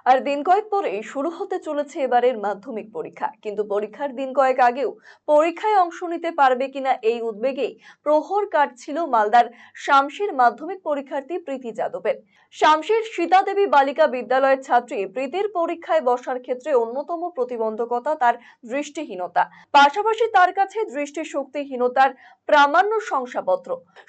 আর দিন কয়েক পরেই শুরু হতে চলেছে এবারের মাধ্যমিক পরীক্ষা। কিন্তু পরীক্ষার দিন কয়েক আগেও পরীক্ষায় অংশ নিতে পারবে কিনা এই উদ্বেগেই প্রহর কাটছিল মালদার শামসির মাধ্যমিক পরীক্ষার্থী প্রীতি যাদবের। শামসির সীতা দেবী বালিকা বিদ্যালয়ের ছাত্রী প্রীতির পরীক্ষায় বসার ক্ষেত্রে অন্যতম প্রতিবন্ধকতা তার দৃষ্টিহীনতা। পাশাপাশি তার কাছে দৃষ্টিশক্তিহীনতার প্রামাণ্য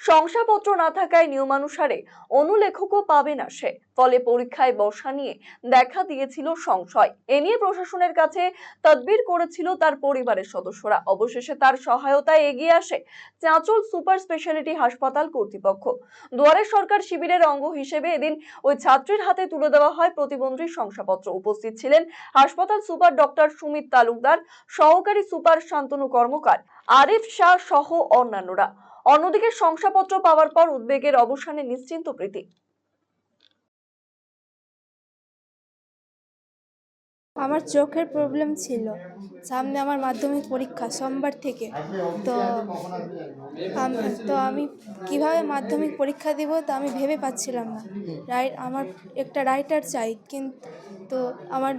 শংসাপত্র না থাকায় নিয়মানুসারে অনুলেখকও পাবে না সে। ফলে পরীক্ষায় বসা নিয়ে দেখা দিয়েছিল সংশয়। এ নিয়ে প্রশাসনের কাছে তদবির করেছিল তার পরিবারের সদস্যরা। অবশেষে তার সহায়তায় এগিয়ে আসে চাঁচল সুপার স্পেশালিটি হাসপাতাল কর্তৃপক্ষ। দুয়ারে সরকার শিবিরের অঙ্গ হিসেবে এদিন ওই ছাত্রীর হাতে তুলে দেওয়া হয় প্রতিবন্ধী শংসাপত্র। উপস্থিত ছিলেন হাসপাতাল সুপার ডক্টর সুমিত তালুকদার, সহকারী সুপার শান্তনু কর্মকার, আরিফ শাহ সহ অন্যান্যরা। অন্যদিকে শংসাপত্র পাওয়ার পর উদ্বেগের অবসানে নিশ্চিন্ত প্রীতি। আমার চোখের প্রবলেম ছিল, সামনে আমার মাধ্যমিক পরীক্ষা সোমবার থেকে। তো আমি কিভাবে মাধ্যমিক পরীক্ষা দেব তা আমি ভেবে পাচ্ছিলাম না। আমার একটা রাইটার চাই, কিন্তু আমার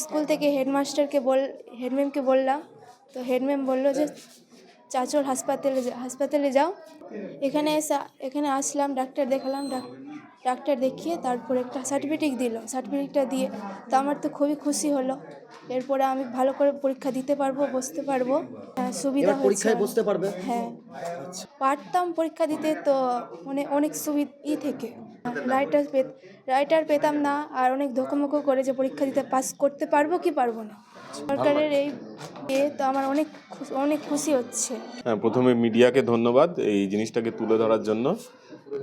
স্কুল থেকে হেডম্যামকে বললাম। তো হেডম্যাম বললো যে চাঁচল হাসপাতালে যাও। এখানে আসলাম, ডাক্তার দেখালাম। ডাক্তার দেখিয়ে তারপর একটা সার্টিফিকেটটা দিয়ে তো আমার তো খুবই খুশি হলো। এরপরে আমি ভালো করে পরীক্ষা দিতে পারবো, বসতে পারবো। সুবিধা হয়েছে। পরীক্ষায় বসতে পারবে? হ্যাঁ, পারতাম পরীক্ষা দিতে, তো মানে অনেক সুবিধা থেকে রাইটার পেতাম না, আর অনেক ধোঁকামুখো করে যে পরীক্ষা দিতে পাস করতে পারবো কি পারবো না। সরকারের এই তো আমার অনেক খুশি হচ্ছে। হ্যাঁ, প্রথমে মিডিয়াকে ধন্যবাদ এই জিনিসটাকে তুলে ধরার জন্য।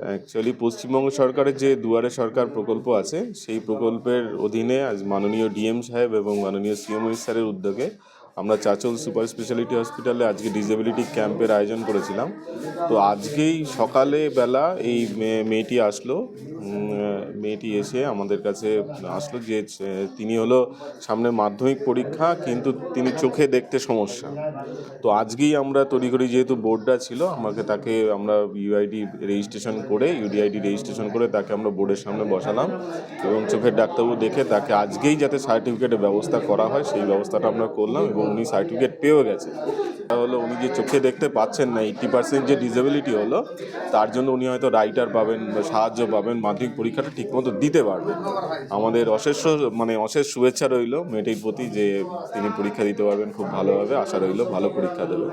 অ্যাকচুয়ালি পশ্চিমবঙ্গ সরকারের যে দুয়ারে সরকার প্রকল্প আছে, সেই প্রকল্পের অধীনে আজ মাননীয় ডিএম সাহেব এবং মাননীয় সিএম স্যারের উদ্যোগে আমরা চাঁচল সুপার স্পেশালিটি হসপিটালে আজকে ডিসেবিলিটি ক্যাম্পের আয়োজন করেছিলাম। তো আজকেই সকালে বেলা এই মেয়েটি এসে আমাদের কাছে আসলো যে তিনি হলো সামনে মাধ্যমিক পরীক্ষা, কিন্তু তিনি চোখে দেখতে সমস্যা। তো আজকেই আমরা তড়িঘড়ি, যেহেতু বোর্ডটা ছিল, তাকে আমরা ইউডিআইডি রেজিস্ট্রেশন করে তাকে আমরা বোর্ডের সামনে বসালাম এবং চোখের ডাক্তারবাবু দেখে তাকে আজকেই যাতে সার্টিফিকেটের ব্যবস্থা করা হয় সেই ব্যবস্থাটা আমরা করলাম এবং উনি সার্টিফিকেট পেয়েও গেছে। হলো উনি যে চোখে দেখতে পাচ্ছেন না, 80% যে ডিসেবিলিটি হলো, তার জন্য উনি হয়তো রাইটার পাবেন, সাহায্য পাবেন, মাধ্যমিক পরীক্ষাটা ঠিকমতো দিতে পারবেন। আমাদের অশেষ শুভেচ্ছা রইল মেয়েটির প্রতি যে তিনি পরীক্ষা দিতে পারবেন খুব ভালোভাবে। আশা রইল ভালো পরীক্ষা দেবে।